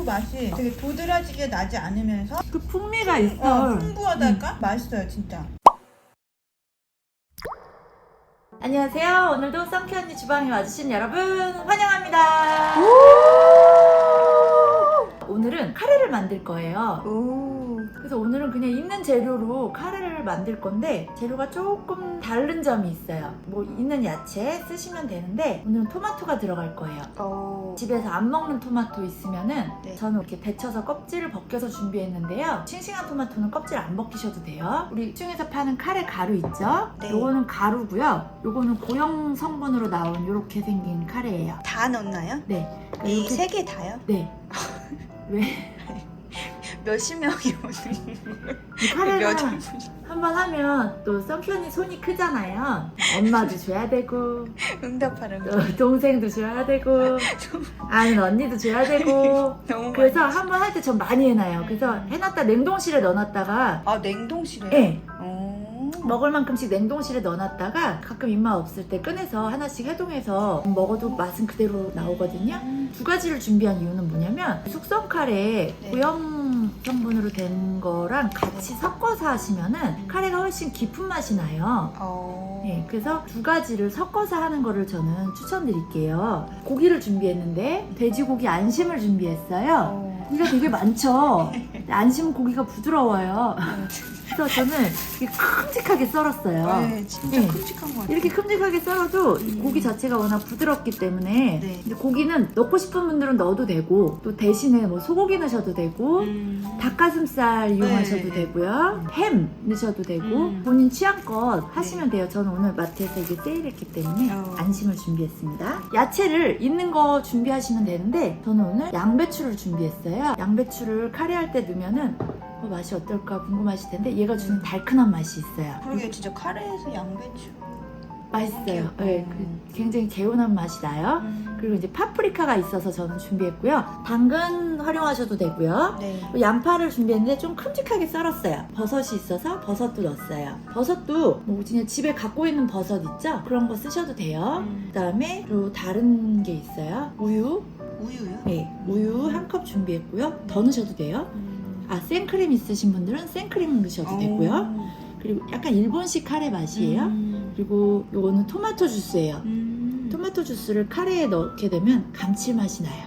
토마토 맛이 되게 도드라지게 나지 않으면서 그 풍미가 있어. 풍부하달까? 맛있어요 진짜. 안녕하세요. 오늘도 썬키 언니 주방에 와주신 여러분 환영합니다. 오늘은 카레를 만들 거예요. 그래서 오늘은 그냥 있는 재료로 카레를 만들 건데 재료가 조금 다른 점이 있어요. 뭐 있는 야채 쓰시면 되는데 오늘은 토마토가 들어갈 거예요. 집에서 안 먹는 토마토 있으면은 저는 이렇게 데쳐서 껍질을 벗겨서 준비했는데요. 싱싱한 토마토는 껍질 안 벗기셔도 돼요. 우리 시중에서 파는 카레 가루 있죠? 네. 요거는 가루고요. 요거는 고형 성분으로 나온 요렇게 생긴 카레예요. 다 넣나요? 네. 이 이렇게- 세 개 다요? 네. 왜? 몇십 명이 오는 이 카레를 몇 분? 한번 하면 또 썬키 언니 손이 크잖아요. 엄마도 줘야 되고 응답하는 거. 또 동생도 줘야 되고 아는 언니도 줘야 되고 너무 그래서 많이. 한번 할 때 전 많이 해놔요. 그래서 해놨다 냉동실에 넣어놨다가 아 냉동실에? 네. 오. 먹을 만큼씩 냉동실에 넣어놨다가 가끔 입맛 없을 때 꺼내서 하나씩 해동해서 먹어도 맛은 그대로 나오거든요. 두 가지를 준비한 이유는 뭐냐면 숙성 카레 네. 고형 성분으로 된 거랑 같이 섞어서 하시면은 카레가 훨씬 깊은 맛이 나요. 네, 그래서 두 가지를 섞어서 하는 거를 저는 추천드릴게요. 고기를 준비했는데 돼지고기 안심을 준비했어요. 고기가 되게 많죠. 근데 안심은 고기가 부드러워요. 그래서 저는 이렇게 큼직하게 썰었어요. 네, 진짜 네. 큼직한 거 같아요. 이렇게 큼직하게 썰어도 이 고기 자체가 워낙 부드럽기 때문에 네. 근데 고기는 넣고 싶은 분들은 넣어도 되고 또 대신에 뭐 소고기 넣으셔도 되고 닭가슴살 이용하셔도 네. 되고요. 햄 넣으셔도 되고 본인 취향껏 하시면 돼요. 저는 오늘 마트에서 이게 세일했기 때문에 안심을 준비했습니다. 야채를 있는 거 준비하시면 되는데 저는 오늘 양배추를 준비했어요. 양배추를 카레할 때 넣으면은 맛이 어떨까 궁금하실 텐데 얘가 주는 달큰한 맛이 있어요. 그러게 진짜 카레에서 양배추 맛있어요. 네, 굉장히 개운한 맛이 나요. 그리고 이제 파프리카가 있어서 저는 준비했고요. 당근 활용하셔도 되고요. 네. 양파를 준비했는데 좀 큼직하게 썰었어요. 버섯이 있어서 버섯도 넣었어요. 버섯도 뭐 그냥 집에 갖고 있는 버섯 있죠? 그런 거 쓰셔도 돼요. 그다음에 또 다른 게 있어요. 우유. 우유요? 네, 우유 한 컵 준비했고요. 더 넣으셔도 돼요. 아, 생크림 있으신 분들은 생크림 넣으셔도 되고요. 그리고 약간 일본식 카레 맛이에요. 그리고 요거는 토마토 주스예요. 토마토 주스를 카레에 넣게 되면 감칠맛이 나요.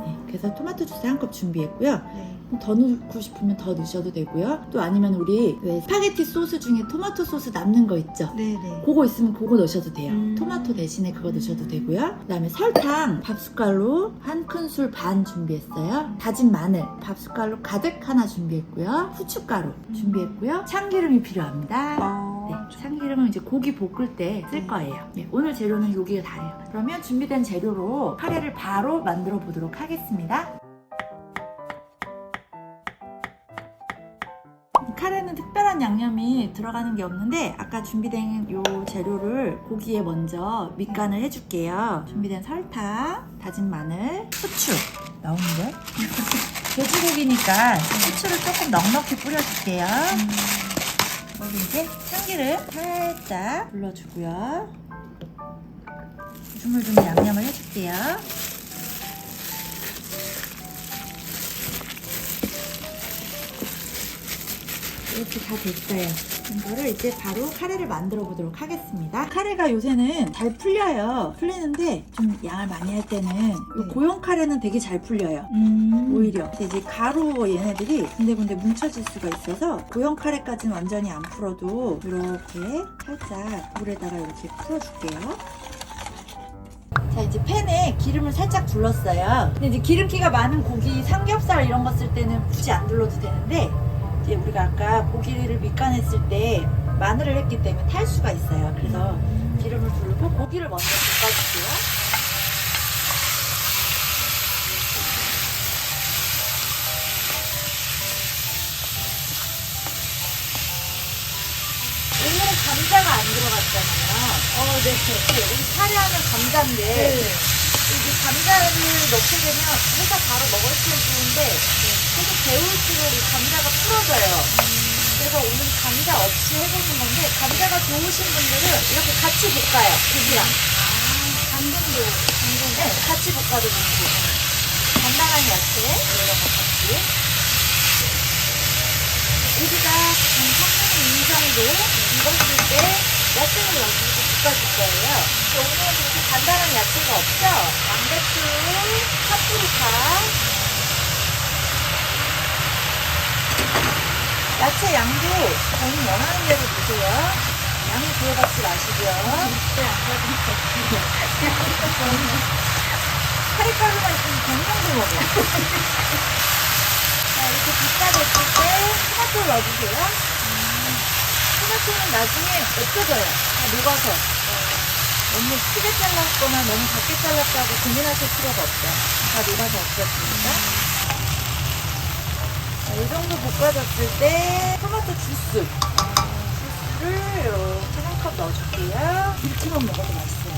네, 그래서 토마토 주스 한 컵 준비했고요. 네. 더 넣고 싶으면 더 넣으셔도 되고요. 또 아니면 우리 왜 스파게티 소스 중에 토마토 소스 남는 거 있죠? 네네. 그거 있으면 그거 넣으셔도 돼요. 음. 토마토 대신에 그거 넣으셔도 되고요. 그 다음에 설탕 밥숟갈로 한 큰술 반 준비했어요. 다진 마늘 밥숟갈로 가득 하나 준비했고요. 후춧가루 준비했고요. 참기름이 필요합니다. 네, 참기름은 이제 고기 볶을 때 쓸 거예요. 네, 오늘 재료는 여기가 다예요. 그러면 준비된 재료로 카레를 바로 만들어 보도록 하겠습니다. 카레는 특별한 양념이 들어가는 게 없는데 아까 준비된 요 재료를 고기에 먼저 밑간을 해줄게요. 준비된 설탕, 다진 마늘, 후추 나오는데? 돼지고기니까 후추를 조금 넉넉히 뿌려줄게요. 여기 이제 참기름 살짝 불러주고요. 주물주물 양념을 해줄게요. 이렇게 다 됐어요. 이거를 이제 바로 카레를 만들어 보도록 하겠습니다. 카레가 요새는 잘 풀려요. 풀리는데 좀 양을 많이 할 때는 이 고형 카레는 되게 잘 풀려요. 오히려 근데 이제 가루 얘네들이 군데군데 뭉쳐질 수가 있어서 고형 카레까지는 완전히 안 풀어도 이렇게 살짝 물에다가 이렇게 풀어줄게요. 자, 이제 팬에 기름을 살짝 둘렀어요. 근데 이제 기름기가 많은 고기, 삼겹살 이런 거 쓸 때는 굳이 안 둘러도 되는데 이제 우리가 아까 고기를 밑간했을 때 마늘을 했기 때문에 탈 수가 있어요. 그래서 기름을 두르고 고기를 먼저 볶아줄게요. 오늘은 감자가 안 들어갔잖아요. 네. 우리 카레하면 감자인데 이게 감자를 넣게 되면 해서 바로 먹을수록 좋은데 계속 데울수록 이 감자가 풀어져요. 그래서 오늘 감자 없이 해보는 건데 감자가 좋으신 분들은 이렇게 같이 볶아요. 고기랑. 당근도. 네, 같이 볶아도 좋고. 간단한 야채 이런 고기가 한 3분의 2 정도 익었을 때 야채를 넣어주고 볶아줄 거예요. 오늘은 그렇게 간단한 야채가 없죠? 양배추, 파프리카, 야채 양도 본인 원하는 대로 넣으세요. 양을 부어받지 마시고요. 카레가루만 있으면 건강도 먹어요. 자, 이렇게 빗가됐을 때 토마토를 넣어주세요. 토마토는 나중에 없어져요. 다 녹아서. 너무 크게 잘랐거나 너무 작게 잘랐다고 고민하실 필요가 없어요. 다 녹아서 없어집니다. 자, 이 정도 볶아졌을 때 토마토 주스를 이렇게 한 컵 넣어줄게요. 김치만 먹어도 맛있어요.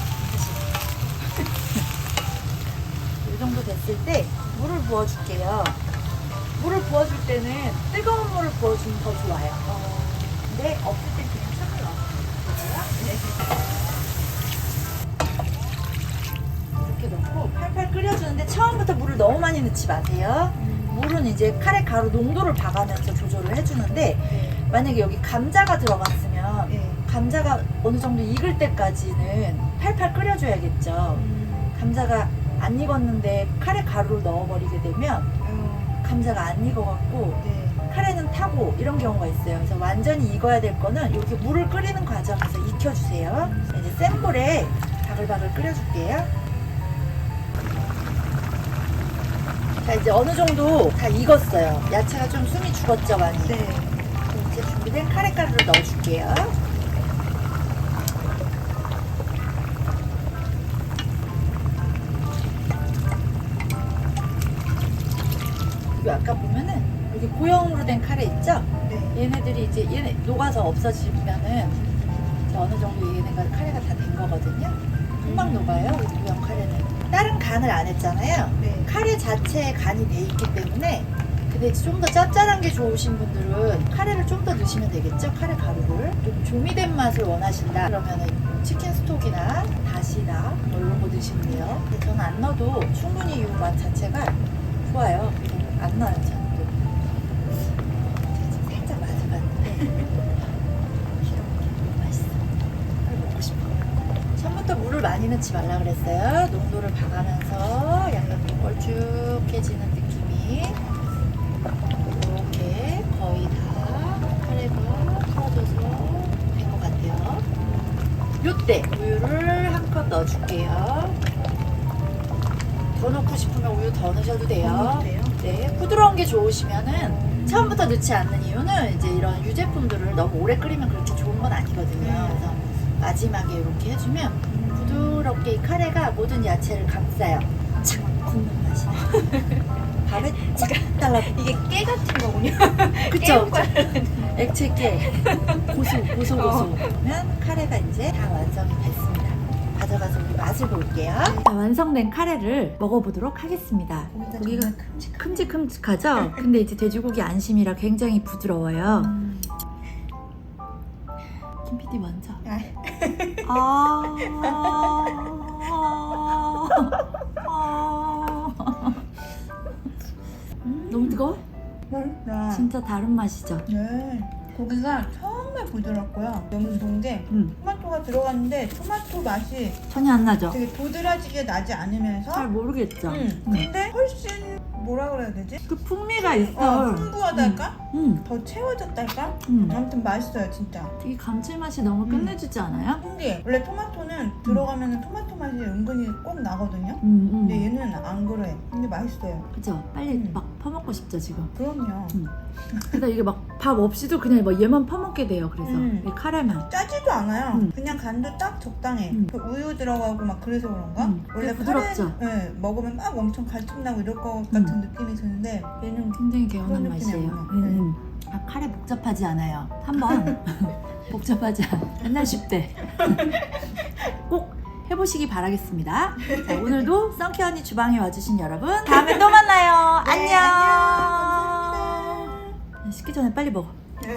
이 정도 됐을 때 물을 부어줄게요. 물을 부어줄 때는 뜨거운 물을 부어주면 더 좋아요. 근데 없을 땐 그냥 차를 넣어주세요. 이렇게 넣고 팔팔 끓여주는데 처음부터 물을 너무 많이 넣지 마세요. 물은 이제 카레 가루 농도를 봐가면서 조절을 해주는데 만약에 여기 감자가 들어갔으면 감자가 어느 정도 익을 때까지는 팔팔 끓여줘야겠죠. 감자가 안 익었는데 카레 가루를 넣어버리게 되면 감자가 안 익어갖고 카레는 타고 이런 경우가 있어요. 그래서 완전히 익어야 될 거는 이렇게 물을 끓이는 과정에서 익혀주세요. 이제 센 불에 바글바글 끓여줄게요. 자, 이제 어느 정도 다 익었어요. 야채가 좀 숨이 죽었죠, 많이. 이제 준비된 카레 가루를 넣어줄게요. 그리고 아까 보면은 여기 고형으로 된 카레 있죠? 얘네들이 이제 얘네 녹아서 없어지면은 이제 어느 정도 얘네가 카레가 다 된 거거든요. 금방 녹아요, 우리 고형 카레는. 다른 간을 안 했잖아요. 카레 자체에 간이 돼 있기 때문에. 근데 좀 더 짭짤한 게 좋으신 분들은 카레를 좀 더 넣으시면 되겠죠? 카레 가루를. 좀 조미된 맛을 원하신다 그러면은 치킨 스톡이나 다시다 뭐 이런 거 넣으시면 돼요. 근데 저는 안 넣어도 충분히 이 맛 자체가 좋아요. 안 넣어요, 저는. 제가 살짝 맛을 봤는데 맛있어. 빨리 먹고 싶어. 처음부터 물을 많이 넣지 말라 그랬어요. 농도를 봐가면서 양념이 걸쭉해지는 느낌이. 이렇게 거의 다 카레가 풀어져서 된 것 같아요. 요때 우유를 한 컵 넣어줄게요. 더 넣고 싶으면 우유 더 넣으셔도 돼요. 네, 부드러운 게 좋으시면은 처음부터 넣지 않는 이유는 이제 이런 유제품들을 너무 오래 끓이면 그렇게 좋은 건 아니거든요. 그래서 마지막에 이렇게 해주면 부드럽게 이 카레가 모든 야채를 감싸요. 착 굽는 맛이. 밥에 착 달라. 이게 깨 같은 거군요. 그쵸? 액체 깨. 고소. 그러면 카레가 이제 다 완성이 됐습니다. 가져가서 우리 맛을 볼게요. 자, 완성된 카레를 먹어보도록 하겠습니다. 고기가 큼직큼직하죠? 근데 이제 돼지고기 안심이라 굉장히 부드러워요. 김 PD 먼저. 너무 뜨거워? 맛있다. 진짜 다른 맛이죠? 네. 고기가 정말 부드럽고요. 너무 좋은 게 토마토가 들어갔는데 토마토 맛이 전혀 안 나죠? 되게 도드라지게 나지 않으면서 잘 모르겠죠? 근데 훨씬 뭐라 그래야 되지? 그 풍미가 있어. 풍부하달까? 더 채워졌달까? 아무튼 맛있어요, 진짜. 되게 감칠맛이 너무 끝내주지 않아요? 신기해. 원래 토마토는 들어가면 토마토 맛이 은근히 꼭 나거든요. 음. 근데 얘는 안 그래. 근데 맛있어요. 그죠? 빨리 막 퍼먹고 싶죠, 지금. 그럼요. 근데 이게 막 밥 없이도 그냥 뭐 얘만 퍼먹게 돼요, 그래서. 이 카레만. 짜지도 않아요. 그냥 간도 딱 적당해. 그 우유 들어가고 막 그래서 그런가? 원래 부드럽죠? 카레 먹으면 막 엄청 갈증나고 이럴 것 같은 느낌이 드는데 얘는 굉장히 개운한 그런 느낌이 맛이에요. 안 나. 아, 카레 복잡하지 않아요. 한번 복잡하지 않아. 옛날 10대. 꼭 해보시기 바라겠습니다. 자, 오늘도 썬키 언니 주방에 와주신 여러분, 다음에 또 만나요. 네, 안녕. 안녕. 감사합니다. 식기 전에 빨리 먹어. 네.